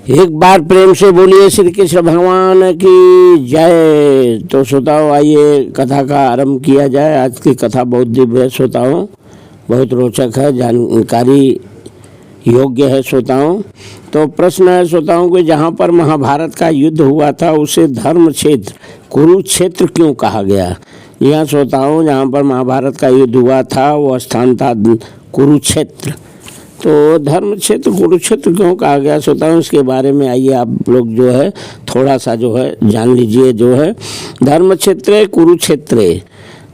एक बार प्रेम से बोलिए श्री कृष्ण भगवान की जय। तो श्रोताओं, आइए कथा का आरंभ किया जाए। आज की कथा बहुत दिव्य है श्रोताओं, बहुत रोचक है, जानकारी योग्य है श्रोताओं। तो प्रश्न है श्रोताओं कि जहाँ पर महाभारत का युद्ध हुआ था उसे धर्म क्षेत्र कुरुक्षेत्र क्यों कहा गया। यह श्रोताओं, जहाँ पर महाभारत का युद्ध हुआ था वह स्थान था कुरुक्षेत्र। तो धर्म क्षेत्र कुरुक्षेत्र क्यों कहा गया श्रोताओं, इसके बारे में आइए आप लोग जो है थोड़ा सा जो है जान लीजिए। जो है धर्म क्षेत्र कुरुक्षेत्र,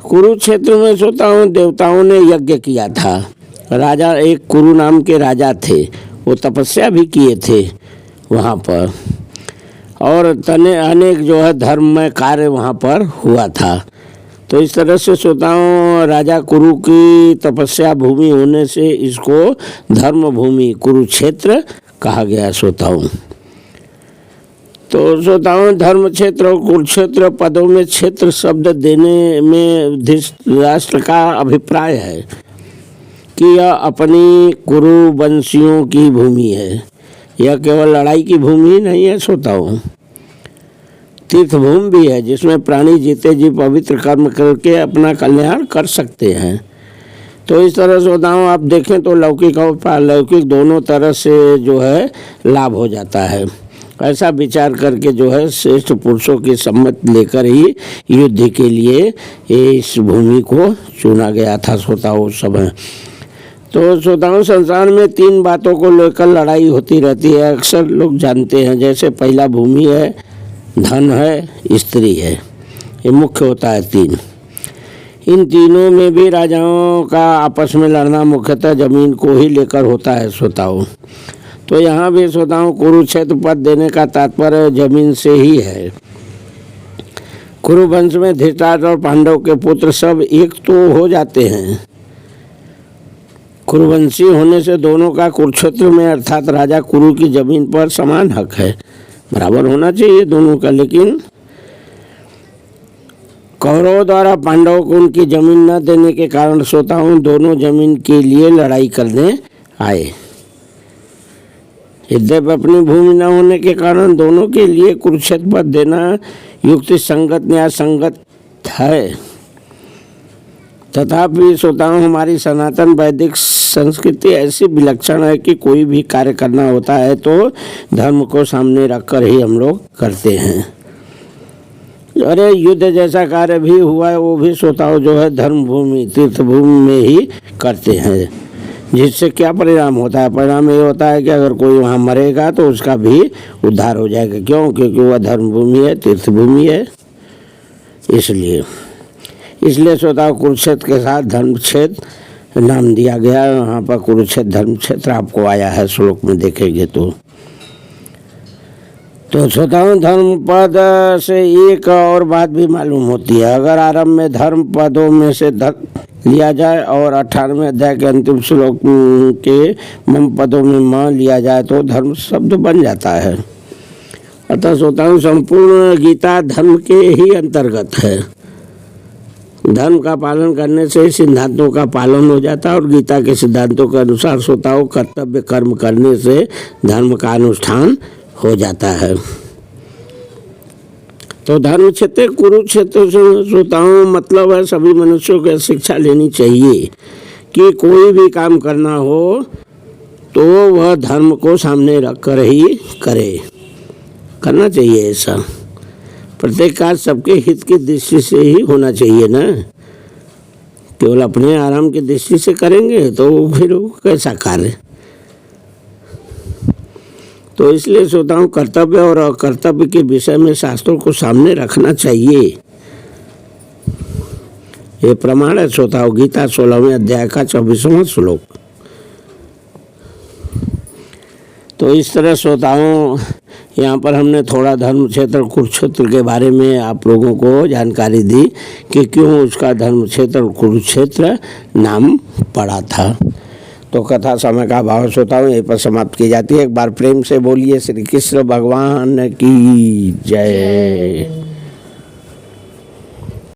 कुरुक्षेत्र में श्रोताओं देवताओं ने यज्ञ किया था। राजा एक कुरु नाम के राजा थे, वो तपस्या भी किए थे वहाँ पर, और तने अनेक जो है धर्ममय कार्य वहाँ पर हुआ था। तो इस तरह से श्रोताओं, राजा कुरु की तपस्या भूमि होने से इसको धर्म भूमि कुरुक्षेत्र कहा गया श्रोताओं। तो श्रोताओं, धर्म क्षेत्र और कुरुक्षेत्र पदों में क्षेत्र शब्द देने में धृतराष्ट्र का अभिप्राय है कि यह अपनी कुरु वंशियों की भूमि है। यह केवल लड़ाई की भूमि नहीं है श्रोताओं, तीर्थभूमि भी है जिसमें प्राणी जीते जी पवित्र कर्म करके अपना कल्याण कर सकते हैं। तो इस तरह से श्रोताओं आप देखें तो लौकिक और पारलौकिक दोनों तरह से जो है लाभ हो जाता है। ऐसा विचार करके जो है श्रेष्ठ पुरुषों की सम्मति लेकर ही युद्ध के लिए इस भूमि को चुना गया था श्रोताओं समय। तो श्रोताओं, संसार में तीन बातों को लेकर लड़ाई होती रहती है, अक्सर लोग जानते हैं। जैसे पहला भूमि है, धन है, स्त्री है, ये मुख्य होता है तीन। इन तीनों में भी राजाओं का आपस में लड़ना मुख्यतः जमीन को ही लेकर होता है श्रोताओं। तो यहाँ भी श्रोताओं कुरुक्षेत्र पद देने का तात्पर्य जमीन से ही है। कुरुवंश में धृतराष्ट्र और पांडव के पुत्र सब एक तो हो जाते हैं। कुरुवंशी होने से दोनों का कुरुक्षेत्र में अर्थात राजा कुरु की जमीन पर समान हक है, बराबर होना चाहिए दोनों का। लेकिन कौरवों द्वारा पांडवों को उनकी जमीन न देने के कारण श्रोताओं दोनों जमीन के लिए लड़ाई करने आए। यद्यपि अपनी भूमि न होने के कारण दोनों के लिए कुरुक्षेत्र पद देना युक्ति संगत न्याय संगत है। तथापि श्रोताओं, हमारी सनातन वैदिक संस्कृति ऐसी विलक्षण है कि कोई भी कार्य करना होता है तो धर्म को सामने रखकर ही हम लोग करते हैं। अरे युद्ध जैसा कार्य भी हुआ है वो भी श्रोताओं जो है धर्म भूमि तीर्थभूमि में ही करते हैं। जिससे क्या परिणाम होता है, परिणाम ये होता है कि अगर कोई वहाँ मरेगा तो उसका भी उद्धार हो जाएगा। क्यों? क्योंकि वह धर्म भूमि है, तीर्थभूमि है। इसलिए श्रोताओं कुरुक्षेत्र के साथ धर्म क्षेत्र नाम दिया गया। वहाँ पर कुरुक्षेत्र धर्म क्षेत्र आपको आया है श्लोक में देखेंगे तो श्रोताओं धर्म पद से एक और बात भी मालूम होती है। अगर आरंभ में धर्म पदों में से लिया जाए और 18वें अध्याय के अंतिम श्लोक के मम पदों में म लिया जाए तो धर्म शब्द बन जाता है। अतः श्रोताओं संपूर्ण गीता धर्म के ही अंतर्गत है। धर्म का पालन करने से सिद्धांतों का पालन हो जाता है और गीता के सिद्धांतों के अनुसार श्रोताओं कर्तव्य कर्म करने से धर्म का अनुष्ठान हो जाता है। तो धर्म क्षेत्र कुरुक्षेत्र से श्रोताओं मतलब है सभी मनुष्यों को शिक्षा लेनी चाहिए कि कोई भी काम करना हो तो वह धर्म को सामने रखकर ही करना चाहिए। ऐसा प्रत्येक कार्य सबके हित की दृष्टि से ही होना चाहिए ना। केवल अपने आराम की दृष्टि से करेंगे तो फिर वो कैसा कार्य। तो इसलिए श्रोताओं कर्तव्य और अकर्तव्य के विषय में शास्त्रों को सामने रखना चाहिए। ये प्रमाण है श्रोताओं गीता 16वें अध्याय का 24वां श्लोक। तो इस तरह श्रोताओं यहाँ पर हमने थोड़ा धर्म क्षेत्र कुरुक्षेत्र के बारे में आप लोगों को जानकारी दी कि क्यों उसका धर्म क्षेत्र कुरुक्षेत्र नाम पड़ा था। तो कथा समय का अभाव श्रोताओं यहीं पर समाप्त की जाती है। एक बार प्रेम से बोलिए श्री कृष्ण भगवान की जय।